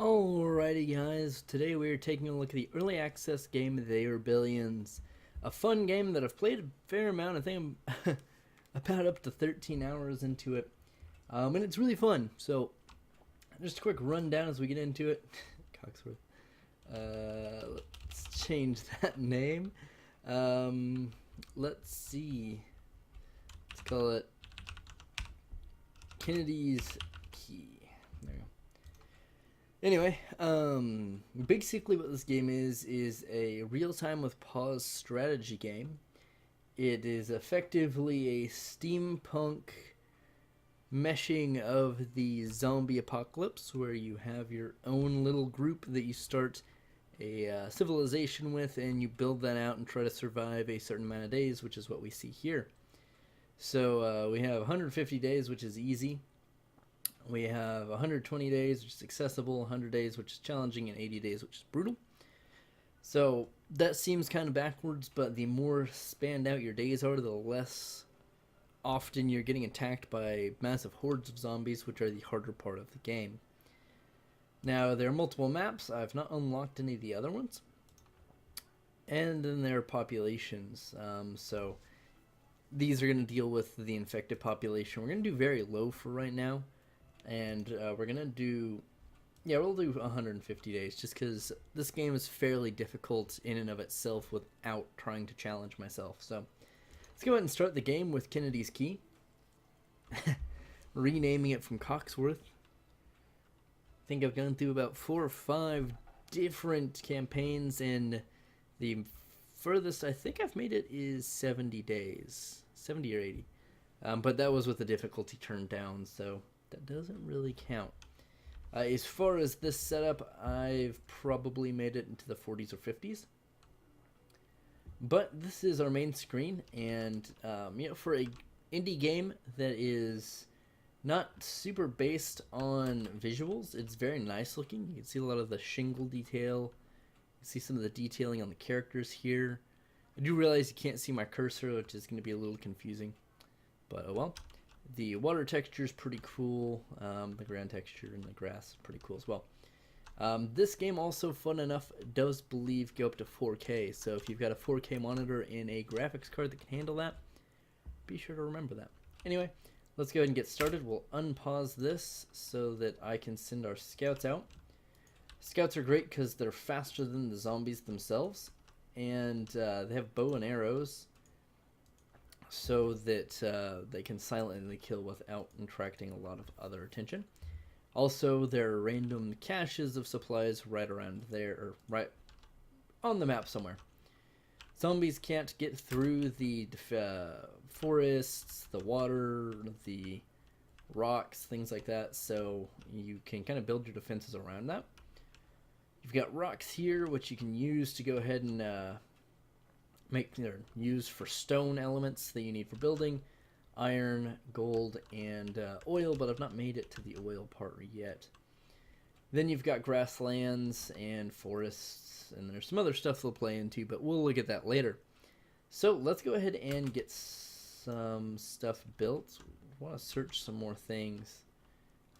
Alrighty guys, today we are taking a look at the early access game They Are Billions. A fun game that I've played a fair amount. I think I'm about up to 13 hours into it. And it's really fun. So just a quick rundown as we get into it. Coxworth. Let's change that name. Let's see. Let's call it Kennedy's Key. There we go. Anyway, basically what this game is a real-time with pause strategy game. It is effectively a steampunk meshing of the zombie apocalypse, where you have your own little group that you start a civilization with, and you build that out and try to survive a certain amount of days, which is what we see here. So we have 150 days, which is easy. We have 120 days, which is accessible, 100 days, which is challenging, and 80 days, which is brutal. So that seems kind of backwards, but the more spanned out your days are, the less often you're getting attacked by massive hordes of zombies, which are the harder part of the game. Now, there are multiple maps. I've not unlocked any of the other ones. And then there are populations. So these are going to deal with the infected population. We're going to do very low for right now. And we're going to do, we'll do 150 days, just because this game is fairly difficult in and of itself without trying to challenge myself. So let's go ahead and start the game with Kennedy's Key. Renaming it from Coxworth. I think I've gone through about 4 or 5 different campaigns, and the furthest I think I've made it is 70 days. 70 or 80. But that was with the difficulty turned down, so that doesn't really count. As far as this setup, I've probably made it into the 40s or 50s. But this is our main screen, and for a indie game that is not super based on visuals, it's very nice looking. You can see a lot of the shingle detail. You see some of the detailing on the characters here. I do realize you can't see my cursor, which is going to be a little confusing, but oh well. The water texture is pretty cool. The ground texture and the grass is pretty cool as well. This game also, fun enough, does believe go up to 4K. So if you've got a 4K monitor and a graphics card that can handle that, be sure to remember that. Anyway, let's go ahead and get started. We'll unpause this so that I can send our scouts out. Scouts are great because they're faster than the zombies themselves, and they have bow and arrows, so that they can silently kill without attracting a lot of other attention. Also, there are random caches of supplies right around there, or right on the map somewhere. Zombies can't get through the forests, the water, the rocks, things like that, so you can kind of build your defenses around that. You've got rocks here, which you can use to go ahead and use for stone elements that you need for building, iron, gold, and oil, but I've not made it to the oil part yet. Then you've got grasslands and forests, and there's some other stuff they'll play into, but we'll look at that later. So let's go ahead and get some stuff built. I want to search some more things,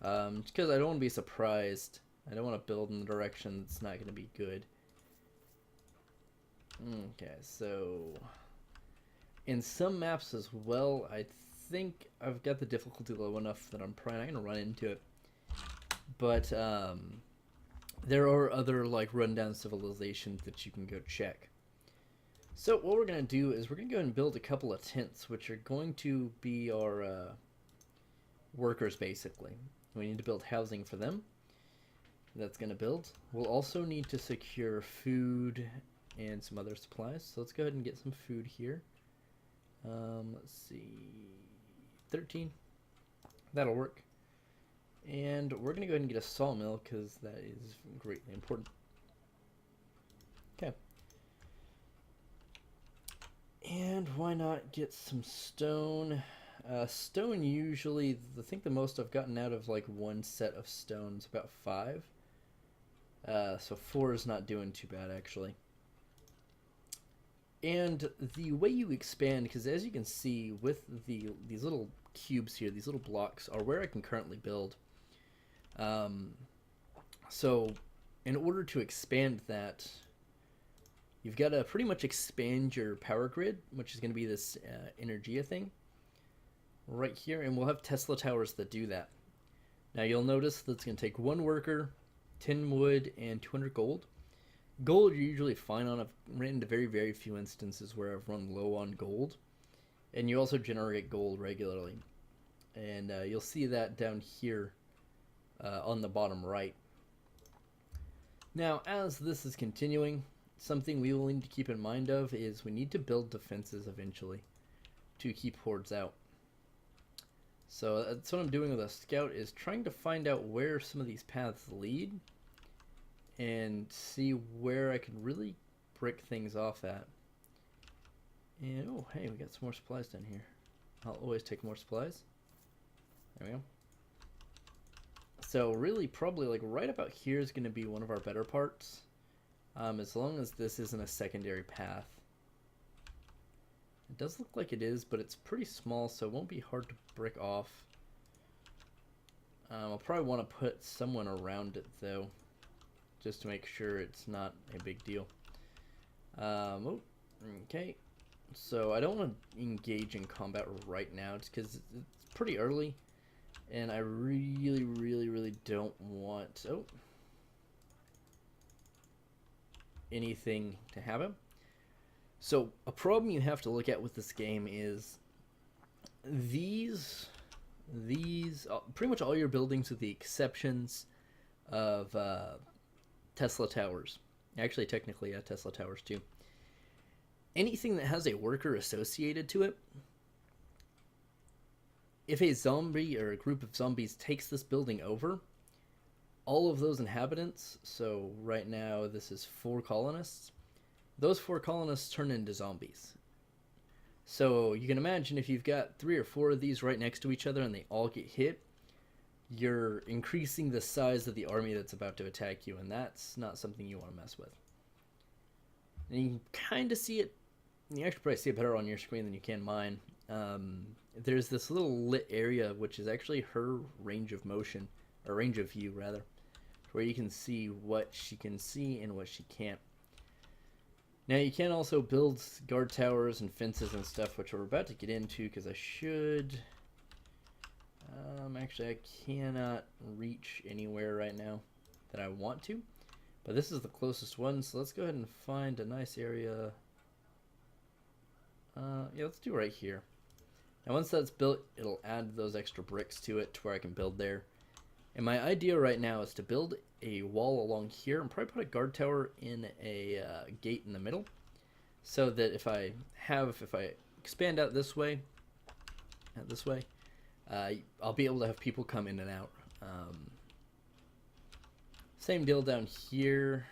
just because I don't want to be surprised. I don't want to build in the direction that's not going to be good. Okay, so in some maps as well, I think I've got the difficulty low enough that I'm probably not going to run into it. But there are other like rundown civilizations that you can go check. So what we're going to do is we're going to go ahead and build a couple of tents, which are going to be our workers basically. We need to build housing for them. That's going to build. We'll also need to secure food and some other supplies. So let's go ahead and get some food here. Let's see, 13. That'll work. And we're going to go ahead and get a sawmill because that is greatly important. Okay. And why not get some stone? Stone usually, I think the most I've gotten out of like one set of stones about 5. So 4 is not doing too bad actually. And the way you expand, because as you can see with these little cubes here, these little blocks are where I can currently build. So in order to expand that, you've got to pretty much expand your power grid, which is going to be this Energia thing right here, and we'll have Tesla towers that do that. Now you'll notice that's going to take 1 worker, 10 wood, and 200 gold. Gold you're usually fine on. I've ran into very, very few instances where I've run low on gold. And you also generate gold regularly. And you'll see that down here on the bottom right. Now, as this is continuing, something we will need to keep in mind of is we need to build defenses eventually to keep hordes out. So that's what I'm doing with a scout, is trying to find out where some of these paths lead and see where I can really brick things off at. And oh, hey, we got some more supplies down here. I'll always take more supplies. There we go. So really, probably like right about here is going to be one of our better parts, as long as this isn't a secondary path. It does look like it is, but it's pretty small, so it won't be hard to brick off. I'll probably want to put someone around it though, just to make sure it's not a big deal. Oh, okay. So I don't want to engage in combat right now, just because it's pretty early, and I really don't want anything to happen. So a problem you have to look at with this game is these pretty much all your buildings, with the exceptions of Tesla towers. Actually, technically, Tesla towers too. Anything that has a worker associated to it, if a zombie or a group of zombies takes this building over, all of those inhabitants, so right now this is 4 colonists, those 4 colonists turn into zombies. So you can imagine if you've got 3 or 4 of these right next to each other and they all get hit, you're increasing the size of the army that's about to attack you, and that's not something you want to mess with. And you can kind of see it. You actually probably see it better on your screen than you can mine. There's this little lit area, which is actually her range of motion, or range of view rather, where you can see what she can see and what she can't. Now you can also build guard towers and fences and stuff, which we're about to get into, because I should... actually, I cannot reach anywhere right now that I want to, but this is the closest one, so let's go ahead and find a nice area. Yeah, let's do right here. Now once that's built, it'll add those extra bricks to it to where I can build there. And my idea right now is to build a wall along here and probably put a guard tower in a gate in the middle, so that if I expand out this way, I'll be able to have people come in and out. Same deal down here.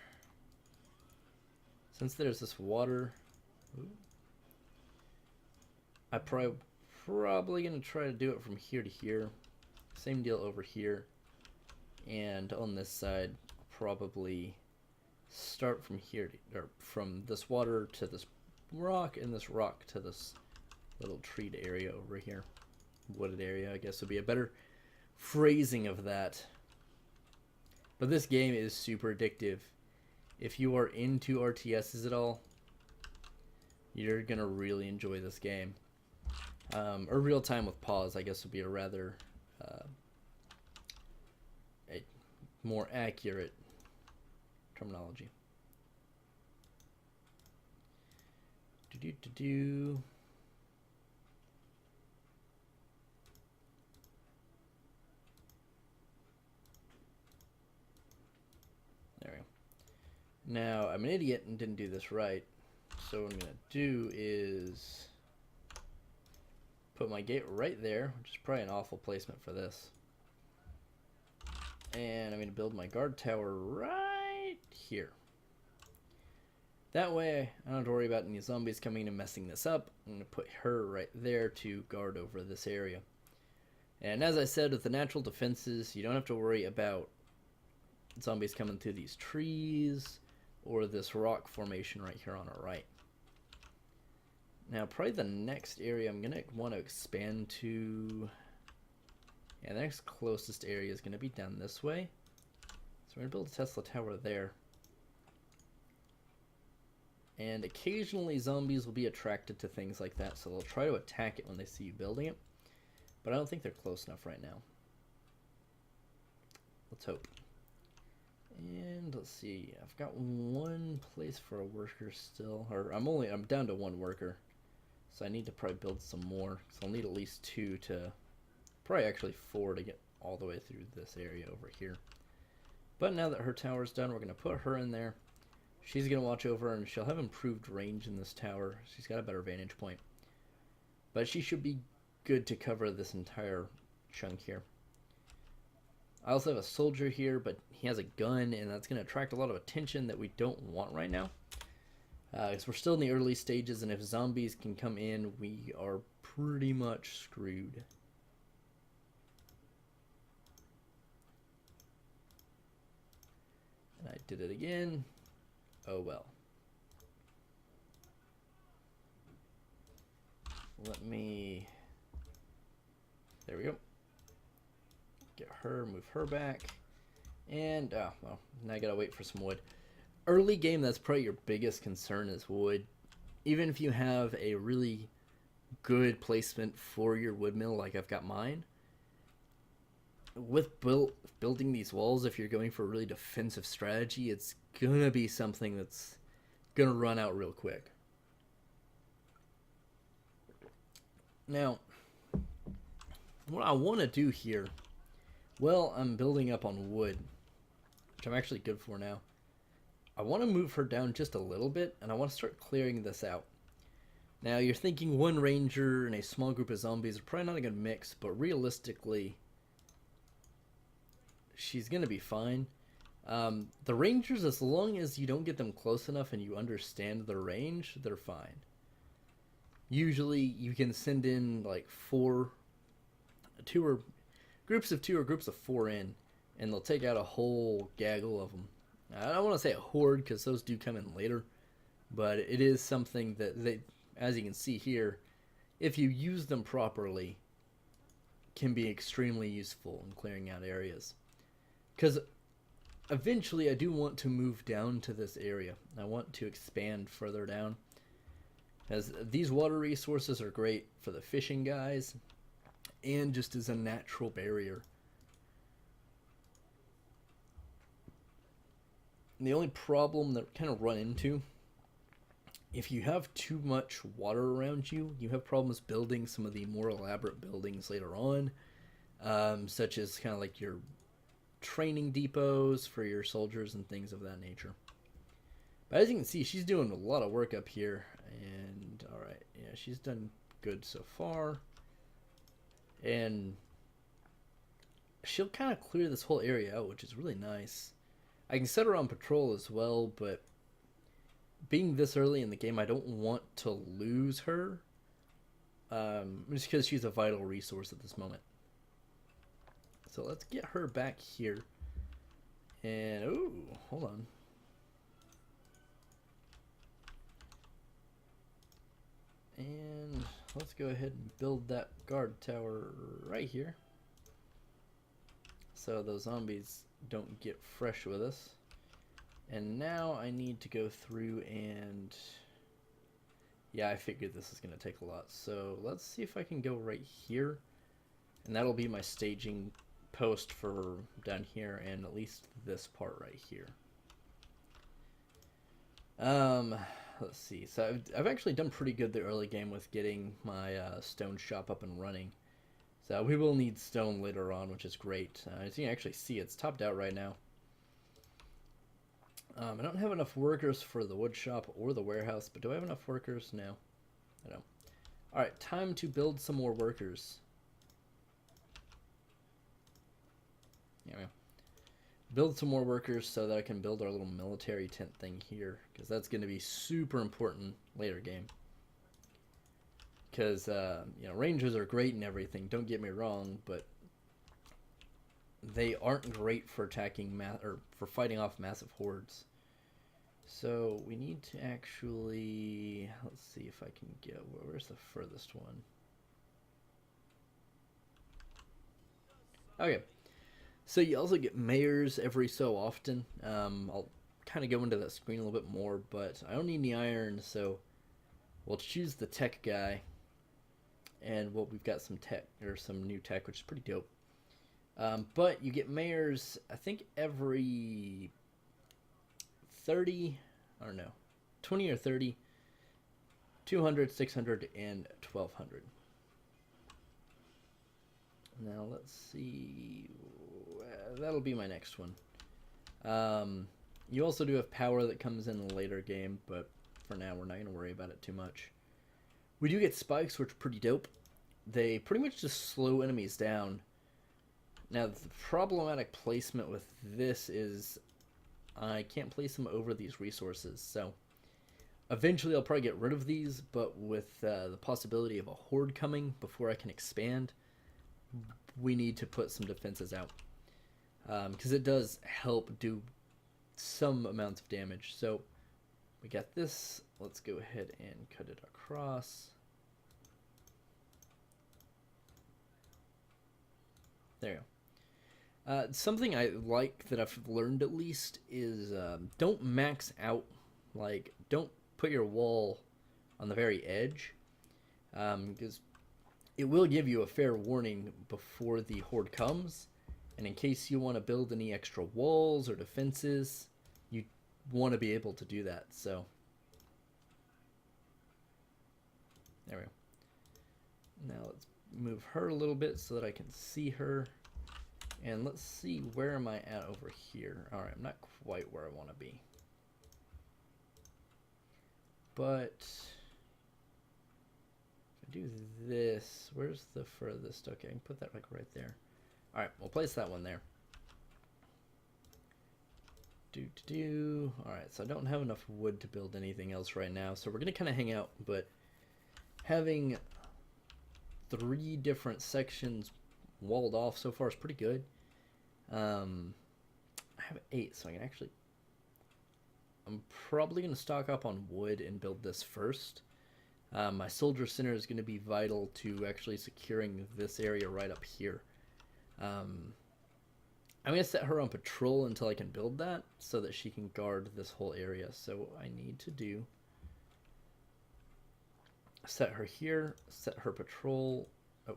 Since there's this water, I'm probably going to try to do it from here to here. Same deal over here. And on this side, probably start from here, or from this water to this rock, and this rock to this little treed area over here. Wooded area, I guess would be a better phrasing of that. But this game is super addictive. If you are into RTSs at all, you're gonna really enjoy this game. Or real time with pause, I guess would be a rather a more accurate terminology. Do. There we go. Now, I'm an idiot and didn't do this right. So what I'm going to do is put my gate right there, which is probably an awful placement for this. And I'm going to build my guard tower right here. That way, I don't have to worry about any zombies coming in and messing this up. I'm going to put her right there to guard over this area. And as I said, with the natural defenses, you don't have to worry about zombies coming through these trees or this rock formation right here on our right. Now, probably the next area I'm going to want to expand to... Yeah, the next closest area is going to be down this way. So we're going to build a Tesla tower there. And occasionally zombies will be attracted to things like that, so they'll try to attack it when they see you building it. But I don't think they're close enough right now. Let's hope. And let's see, I've got one place for a worker still, or I'm down to one worker. So I need to probably build some more, so I'll need at least 2 to, probably actually 4 to get all the way through this area over here. But now that her tower's done, we're going to put her in there. She's going to watch over, and she'll have improved range in this tower. She's got a better vantage point. But she should be good to cover this entire chunk here. I also have a soldier here, but he has a gun, and that's going to attract a lot of attention that we don't want right now. Because we're still in the early stages, and if zombies can come in, we are pretty much screwed. And I did it again. Oh well. Let me... There we go. Get her, move her back. And, well, now I gotta wait for some wood. Early game, that's probably your biggest concern is wood. Even if you have a really good placement for your wood mill, like I've got mine, with building these walls, if you're going for a really defensive strategy, it's gonna be something that's gonna run out real quick. Now, what I want to do here, well, I'm building up on wood, which I'm actually good for now. I want to move her down just a little bit, and I want to start clearing this out. Now, you're thinking one ranger and a small group of zombies are probably not a good mix, but realistically, she's going to be fine. The rangers, as long as you don't get them close enough and you understand their range, they're fine. Usually, you can send in like groups of 2 or groups of 4 in, and they'll take out a whole gaggle of them. I don't want to say a horde because those do come in later, but it is something that they, as you can see here, if you use them properly, can be extremely useful in clearing out areas. Because eventually I do want to move down to this area. I want to expand further down, as these water resources are great for the fishing guys and just as a natural barrier. And the only problem that we kind of run into, if you have too much water around you, you have problems building some of the more elaborate buildings later on, such as kind of like your training depots for your soldiers and things of that nature. But as you can see, she's doing a lot of work up here, and alright, yeah, she's done good so far. And she'll kind of clear this whole area out, which is really nice. I can set her on patrol as well, but being this early in the game, I don't want to lose her, just because she's a vital resource at this moment. So let's get her back here. And, ooh, hold on. And let's go ahead and build that guard tower right here, so those zombies don't get fresh with us. And now I need to go through and, yeah, I figured this is going to take a lot. So let's see if I can go right here, and that'll be my staging post for down here, and at least this part right here. Let's see. So I've actually done pretty good the early game with getting my stone shop up and running. So we will need stone later on, which is great. As you can actually see, it's topped out right now. I don't have enough workers for the wood shop or the warehouse, but do I have enough workers? No, I don't. Alright, time to build some more workers. Yeah, build some more workers so that I can build our little military tent thing here, because that's going to be super important later game. Because, you know, rangers are great and everything, don't get me wrong, but they aren't great for attacking or for fighting off massive hordes. So we need to actually, let's see if I can get, where's the furthest one? Okay, So you also get mayors every so often. I'll kind of go into that screen a little bit more, but I don't need any iron, so we'll choose the tech guy. And well, we've got some tech, or some new tech, which is pretty dope. But you get mayors, I think, every 30, I don't know, 20 or 30, 200, 600, and 1200. Now let's see, that'll be my next one. You also do have power that comes in a later game, but for now we're not going to worry about it too much. We do get spikes, which are pretty dope. They pretty much just slow enemies down. Now, the problematic placement with this is I can't place them over these resources, so eventually I'll probably get rid of these, but with the possibility of a horde coming before I can expand, we need to put some defenses out. Because it does help do some amounts of damage. So we got this. Let's go ahead and cut it across. There you go. Something I like that I've learned at least is don't max out. Like, don't put your wall on the very edge. Because it will give you a fair warning before the horde comes. And in case you want to build any extra walls or defenses, you want to be able to do that. So, there we go. Now let's move her a little bit so that I can see her. And let's see, where am I at over here? Alright, I'm not quite where I want to be. But if I do this, where's the furthest? Okay, I can put that like right there. Alright, we'll place that one there. Alright, so I don't have enough wood to build anything else right now, so we're going to kind of hang out, but having 3 different sections walled off so far is pretty good. I have 8, so I can actually... I'm probably going to stock up on wood and build this first. My soldier center is going to be vital to actually securing this area right up here. I'm going to set her on patrol until I can build that so that she can guard this whole area. So I need to do... set her here, set her patrol... Oh,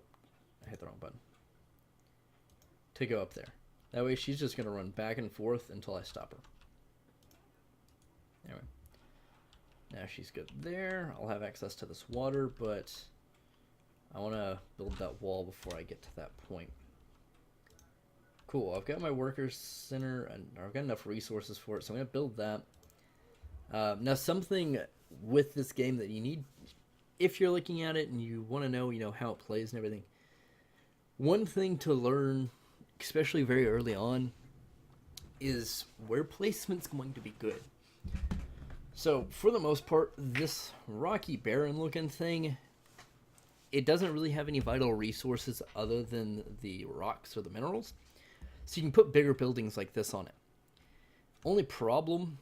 I hit the wrong button. To go up there. That way she's just going to run back and forth until I stop her. Anyway. Now she's good there. I'll have access to this water, but I want to build that wall before I get to that point. Cool, I've got my workers center, and I've got enough resources for it, so I'm going to build that. Now, something with this game that you need, if you're looking at it and you want to know, how it plays and everything, one thing to learn, especially very early on, is where placement's going to be good. So, for the most part, this rocky barren looking thing, it doesn't really have any vital resources other than the rocks or the minerals. So you can put bigger buildings like this on it. Only problem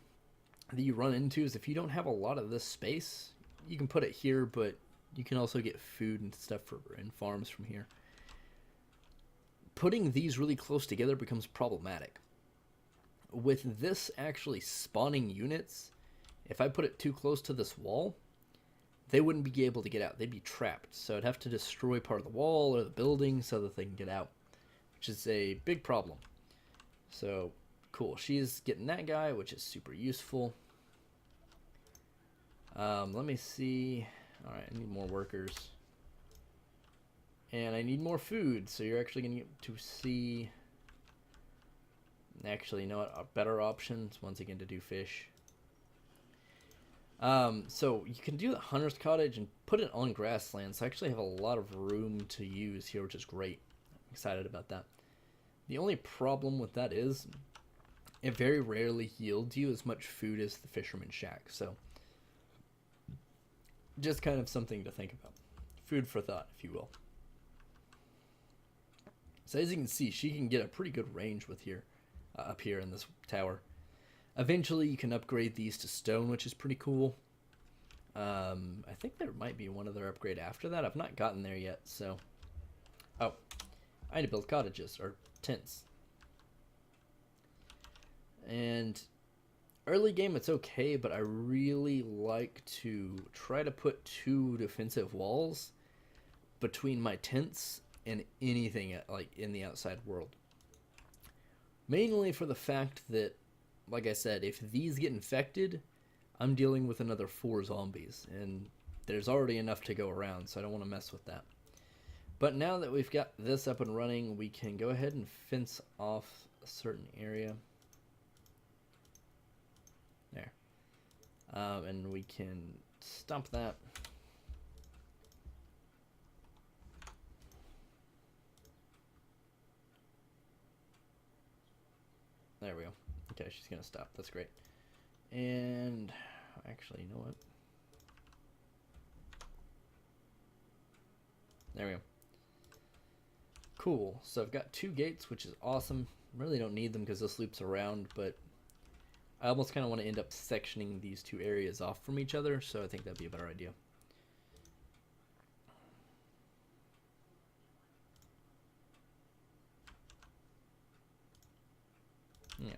that you run into is if you don't have a lot of this space, you can put it here, but you can also get food and stuff in farms from here. Putting these really close together becomes problematic. With this actually spawning units, if I put it too close to this wall, they wouldn't be able to get out. They'd be trapped. So I'd have to destroy part of the wall or the building so that they can get out, which is a big problem. So, cool. She's getting that guy, which is super useful. Let me see. Alright, I need more workers. And I need more food, so you're actually going to get to see... Actually, you know what? A better option is once again to do fish. So you can do the hunter's cottage and put it on grassland, so I actually have a lot of room to use here, which is great. I'm excited about that. The only problem with that is it very rarely yields you as much food as the fisherman's shack, so just kind of something to think about. Food for thought, if you will. So as you can see, she can get a pretty good range with here, up here in this tower. Eventually, you can upgrade these to stone, which is pretty cool. I think there might be one other upgrade after that. I've not gotten there yet, so... Oh, I need to build cottages, or tents. And early game it's okay, but I really like to try to put 2 defensive walls between my tents and anything like in the outside world. Mainly for the fact that, like I said, if these get infected, I'm dealing with another 4 zombies, and there's already enough to go around, so I don't want to mess with that. But now that we've got this up and running, we can go ahead and fence off a certain area. There. And we can stomp that. There we go. Okay, she's going to stop. That's great. And actually, you know what? There we go. Cool. So I've got 2 gates, which is awesome. Really don't need them because this loops around, but I almost kind of want to end up sectioning these 2 areas off from each other, so I think that'd be a better idea. Yeah.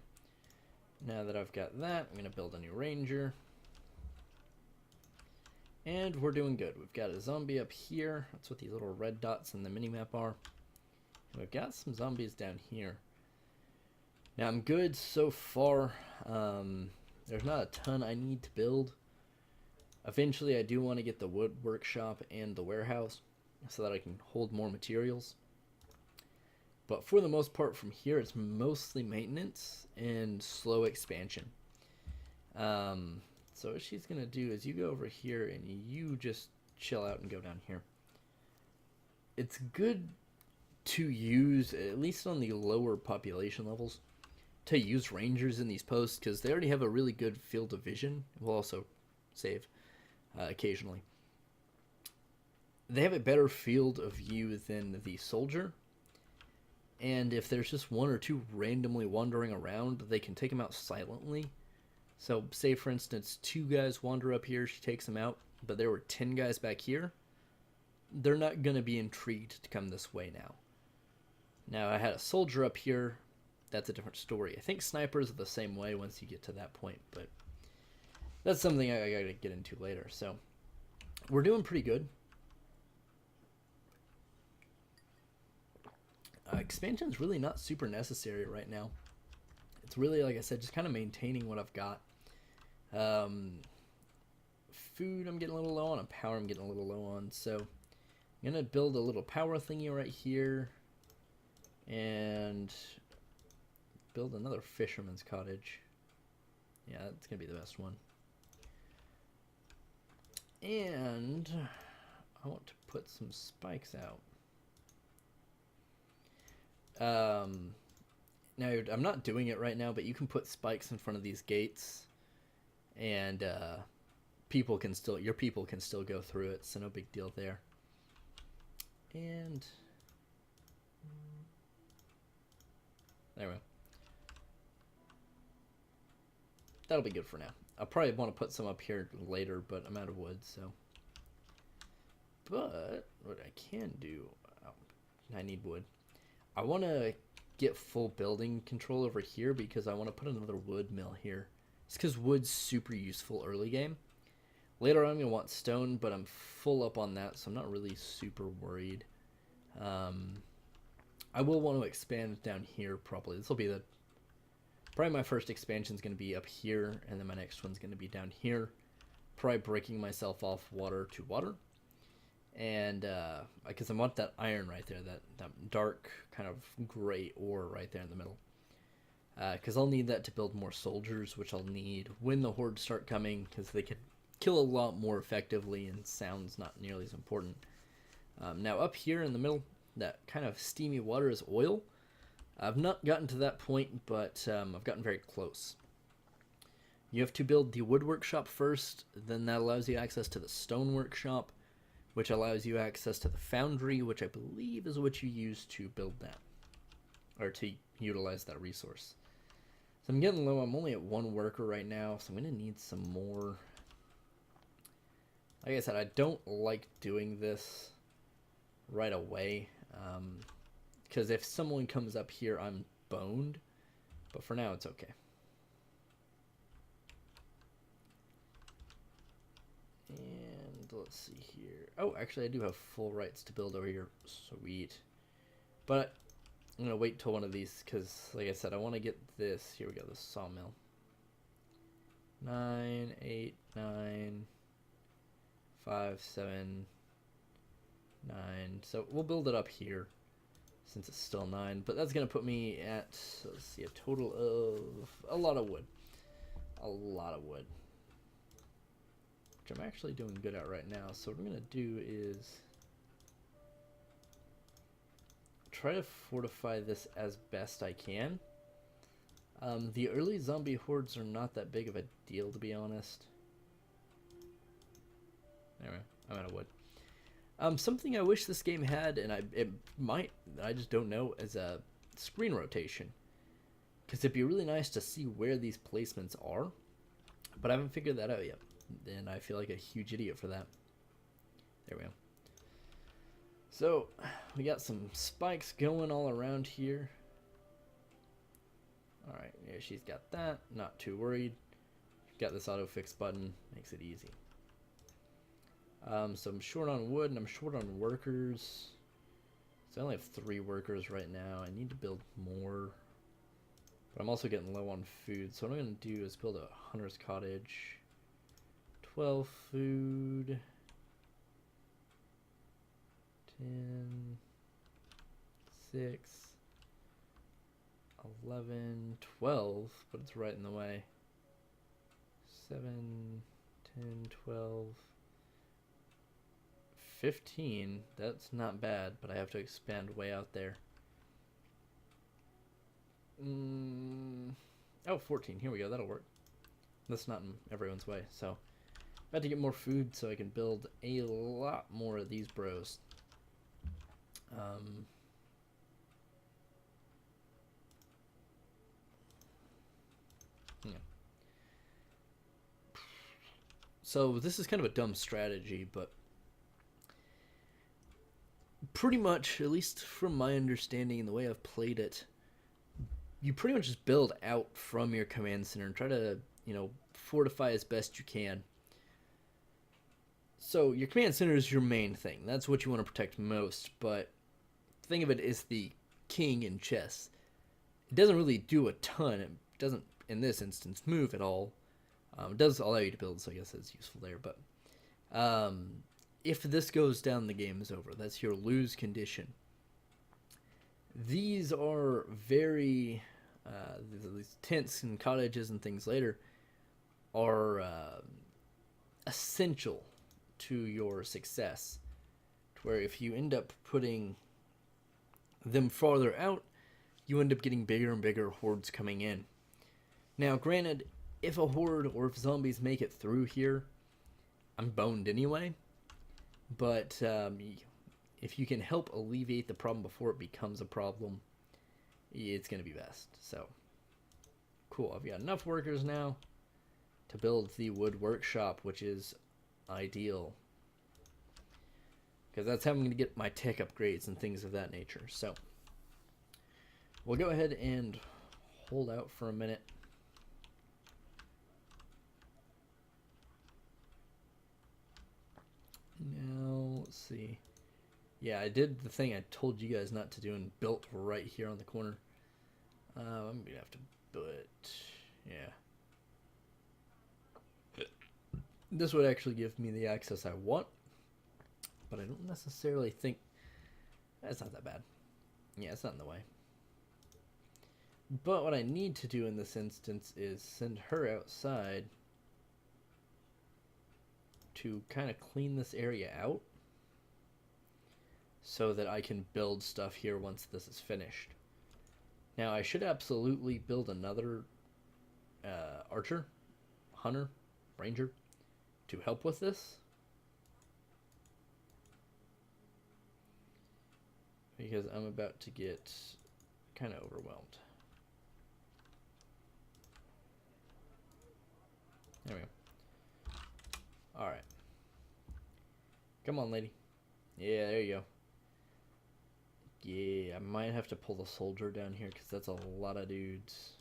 Now that I've got that, I'm going to build a new ranger. And we're doing good. We've got a zombie up here. That's what these little red dots in the minimap are. And we've got some zombies down here. Now I'm good so far. There's not a ton I need to build. Eventually I do want to get the wood workshop and the warehouse so that I can hold more materials. But for the most part from here it's mostly maintenance and slow expansion. So what she's going to do is you go over here and you just chill out and go down here. It's good to use, at least on the lower population levels, to use rangers in these posts because they already have a really good field of vision. We'll also save occasionally. They have a better field of view than the soldier. And if there's just 1 or 2 randomly wandering around, they can take them out silently. So say for instance 2 guys wander up here, she takes them out, but there were 10 guys back here. They're not going to be intrigued to come this way now. Now I had a soldier up here. That's a different story. I think snipers are the same way once you get to that point, but that's something I gotta get into later. So we're doing pretty good. Expansion's really not super necessary right now. It's really, like I said, just kind of maintaining what I've got. Food I'm getting a little low on, and power I'm getting a little low on. So I'm going to build a little power thingy right here. And build another fisherman's cottage. Yeah, that's going to be the best one. And I want to put some spikes out. Now I'm not doing it right now, but you can put spikes in front of these gates, and your people can still go through it, so no big deal there. And there we go. That'll be good for now. I'll probably want to put some up here later, but I'm out of wood, so. But what I can do, I need wood. I want to get full building control over here because I want to put another wood mill here. It's because wood's super useful early game. Later on I'm going to want stone, but I'm full up on that, so I'm not really super worried. I will want to expand down here probably. This will be probably my first expansion is going to be up here, and then my next one's going to be down here. Probably breaking myself off water to water. And because I want that iron right there, that dark kind of gray ore right there in the middle. Because I'll need that to build more soldiers, which I'll need when the hordes start coming, because they could kill a lot more effectively and sound's not nearly as important. Now up here in the middle, that kind of steamy water is oil. I've not gotten to that point, but I've gotten very close. You have to build the wood workshop first, then that allows you access to the stone workshop, which allows you access to the foundry, which I believe is what you use to build that, or to utilize that resource. So I'm getting low. I'm only at 1 worker right now, so I'm going to need some more. Like I said, I don't like doing this right away, because if someone comes up here, I'm boned, but for now it's okay. And let's see here. Oh, actually, I do have full rights to build over here. Sweet. But I'm going to wait till one of these because, like I said, I want to get this. Here we go, the sawmill. 9, 8, 9, 5, 7, 9. So we'll build it up here since it's still 9. But that's going to put me at, let's see, a total of a lot of wood. A lot of wood. Which I'm actually doing good at right now. So what I'm going to do is try to fortify this as best I can. The early zombie hordes are not that big of a deal, to be honest. Anyway, I'm out of wood. Something I wish this game had, and I just don't know, is a screen rotation. Because it'd be really nice to see where these placements are. But I haven't figured that out yet. And I feel like a huge idiot for that. There we go. So, we got some spikes going all around here. Alright, yeah, she's got that. Not too worried. Got this auto fix button. Makes it easy. So I'm short on wood and I'm short on workers. So I only have 3 workers right now. I need to build more. But I'm also getting low on food. So what I'm going to do is build a hunter's cottage. 12 food. 10. 6. 11. 12. But it's right in the way. 7. 10. 12. 15. That's not bad, but I have to expand way out there. Oh, 14. Here we go. That'll work. That's not in everyone's way. So, about to get more food so I can build a lot more of these bros. Yeah. So this is kind of a dumb strategy, but pretty much, at least from my understanding and the way I've played it, you pretty much just build out from your command center and try to, fortify as best you can. So your command center is your main thing. That's what you want to protect most, but think of it as the king in chess. It doesn't really do a ton. It doesn't, in this instance, move at all. It does allow you to build, so I guess it's useful there, but if this goes down, the game is over. That's your lose condition. These are very, these tents and cottages and things later are essential to your success. To where if you end up putting them farther out, you end up getting bigger and bigger hordes coming in. Now, granted, if a horde or if zombies make it through here, I'm boned anyway. But if you can help alleviate the problem before it becomes a problem, it's going to be best. So, cool. I've got enough workers now to build the wood workshop, which is ideal. Because that's how I'm going to get my tech upgrades and things of that nature. So, we'll go ahead and hold out for a minute. Now, let's see. Yeah, I did the thing I told you guys not to do and built right here on the corner. I'm going to have to put, yeah. This would actually give me the access I want, but I don't necessarily think, that's not that bad. Yeah, it's not in the way. But what I need to do in this instance is send her outside to kind of clean this area out so that I can build stuff here once this is finished. Now, I should absolutely build another archer, hunter, ranger to help with this. Because I'm about to get kind of overwhelmed. There we go. Alright. Come on, lady. Yeah, there you go. Yeah, I might have to pull the soldier down here because that's a lot of dudes.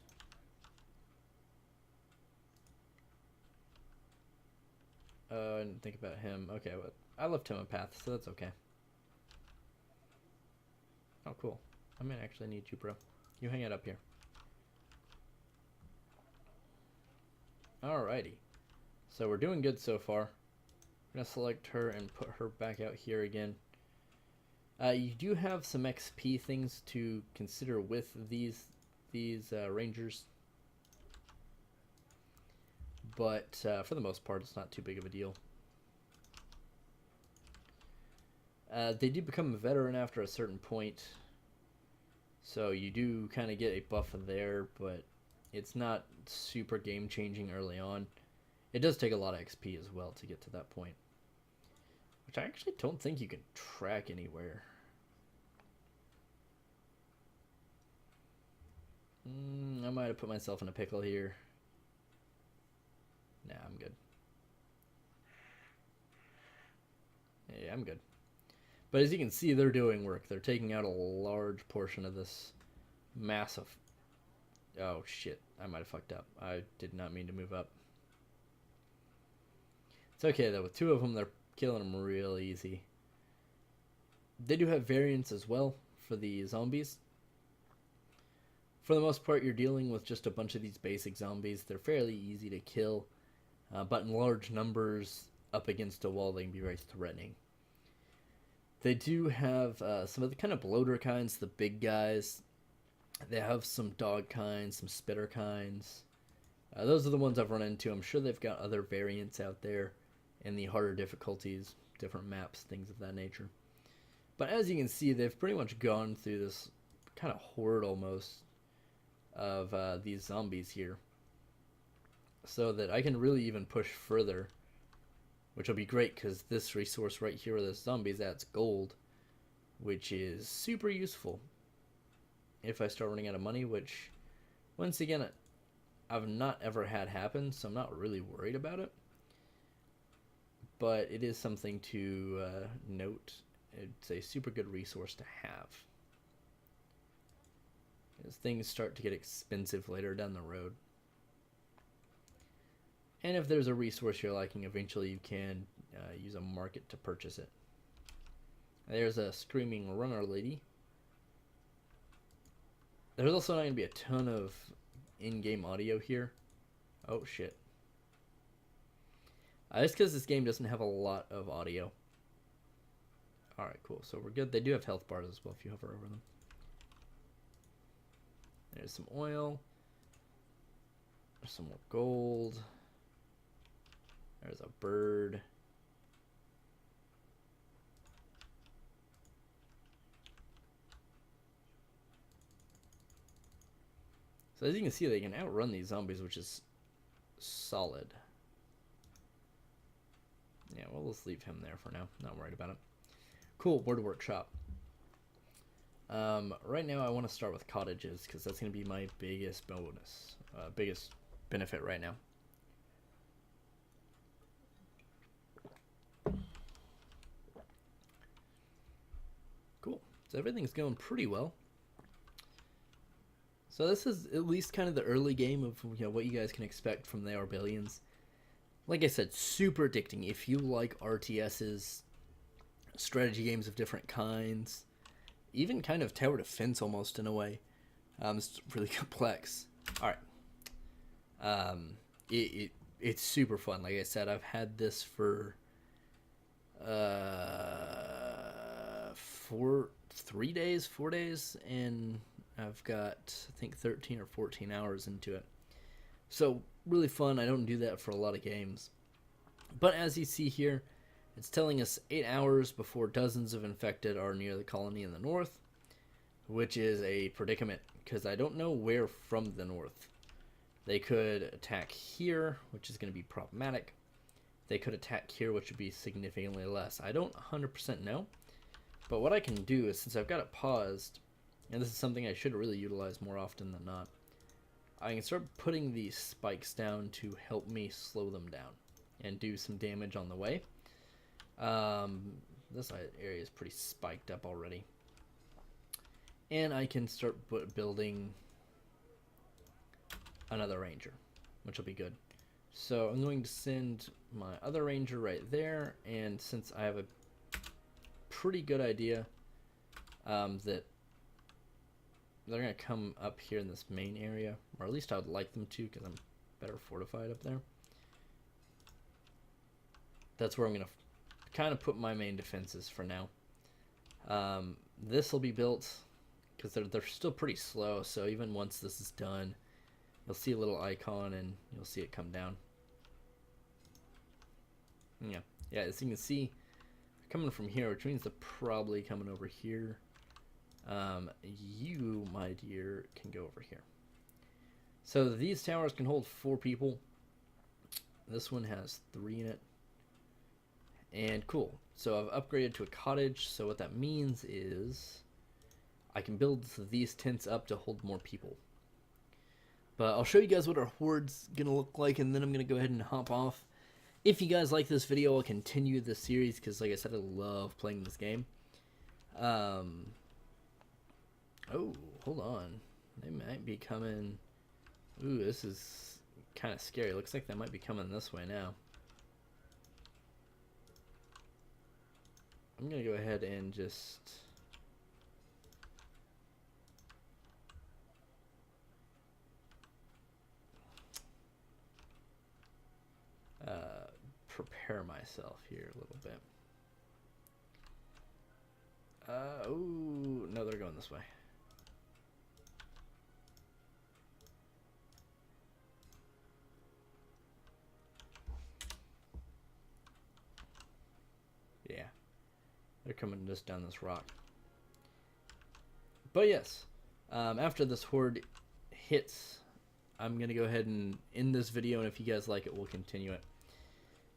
I didn't think about him. Okay, well, I left him a path, so that's okay. Oh, cool. I might actually need you, bro. You hang it up here. Alrighty. So we're doing good so far. I'm going to select her and put her back out here again. You do have some XP things to consider with these rangers. But for the most part, it's not too big of a deal. They do become a veteran after a certain point. So you do kind of get a buff there, but it's not super game-changing early on. It does take a lot of XP as well to get to that point. Which I actually don't think you can track anywhere. I might have put myself in a pickle here. Nah, I'm good. Yeah, I'm good. But as you can see, they're doing work. They're taking out a large portion of this massive... Oh, shit. I might have fucked up. I did not mean to move up. It's okay, though. With two of them, they're killing them real easy. They do have variants as well for the zombies. For the most part, you're dealing with just a bunch of these basic zombies. They're fairly easy to kill. But in large numbers, up against a wall, they can be very threatening. They do have some of the kind of bloater kinds, the big guys. They have some dog kinds, some spitter kinds. Those are the ones I've run into. I'm sure they've got other variants out there in the harder difficulties, different maps, things of that nature. But as you can see, they've pretty much gone through this kind of horde almost of these zombies here. So that I can really even push further. Which will be great because this resource right here where this zombies adds gold. Which is super useful. If I start running out of money, which once again I've not ever had happen, so I'm not really worried about it. But it is something to note. It's a super good resource to have. As things start to get expensive later down the road. And if there's a resource you're liking, eventually you can use a market to purchase it. There's a screaming runner lady. There's also not going to be a ton of in-game audio here. Oh, shit. Just because this game doesn't have a lot of audio. Alright, cool. So we're good. They do have health bars as well if you hover over them. There's some oil. There's some more gold. There's a bird. So as you can see, they can outrun these zombies, which is solid. Yeah, well, let's leave him there for now. Not worried about it. Cool, word workshop. Right now, I want to start with cottages, because that's going to be my biggest bonus. Biggest benefit right now. Cool. So everything's going pretty well. So this is at least kind of the early game of what you guys can expect from the Arbalians. Like I said, super addicting. If you like RTSs, strategy games of different kinds, even kind of tower defense almost in a way, it's really complex. All right, it's super fun. Like I said, I've had this for 4 days, and I've got, I think, 13 or 14 hours into it. So, really fun. I don't do that for a lot of games. But as you see here, it's telling us 8 hours before dozens of infected are near the colony in the north, which is a predicament, because I don't know where from the north. They could attack here, which is going to be problematic. They could attack here, which would be significantly less. I don't 100% know. But what I can do is, since I've got it paused, and this is something I should really utilize more often than not, I can start putting these spikes down to help me slow them down and do some damage on the way. This area is pretty spiked up already. And I can start building another ranger, which will be good. So I'm going to send my other ranger right there, and since I have a pretty good idea that they're going to come up here in this main area, or at least I would like them to because I'm better fortified up there. That's where I'm going to kind of put my main defenses for now. This will be built because they're still pretty slow, so even once this is done, you'll see a little icon and you'll see it come down. Yeah, as you can see, coming from here, which means they're probably coming over here. You, my dear, can go over here. So these towers can hold 4 people. This one has 3 in it. And cool. So I've upgraded to a cottage. So what that means is I can build these tents up to hold more people. But I'll show you guys what our horde's gonna look like, and then I'm gonna go ahead and hop off. If you guys like this video, I'll continue this series because, like I said, I love playing this game. Oh, hold on. They might be coming. Ooh, this is kind of scary. Looks like they might be coming this way now. I'm gonna go ahead and just prepare myself here a little bit. Oh, no, they're going this way. Yeah, they're coming just down this rock. But yes, after this horde hits, I'm going to go ahead and end this video, and if you guys like it, we'll continue it.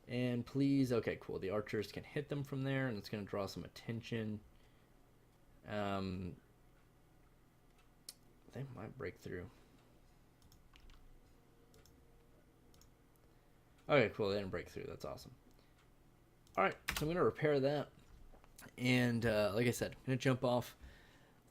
And please, okay, cool. The archers can hit them from there, and it's going to draw some attention. They might break through. Okay, cool. They didn't break through. That's awesome. Alright, so I'm going to repair that. And like I said, I'm going to jump off.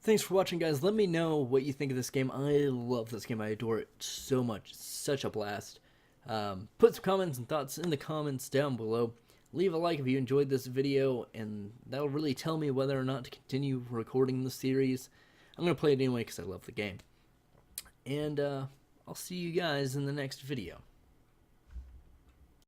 Thanks for watching, guys. Let me know what you think of this game. I love this game. I adore it so much. It's such a blast. Put some comments and thoughts in the comments down below. Leave a like if you enjoyed this video, and that'll really tell me whether or not to continue recording the series. I'm going to play it anyway because I love the game. And I'll see you guys in the next video.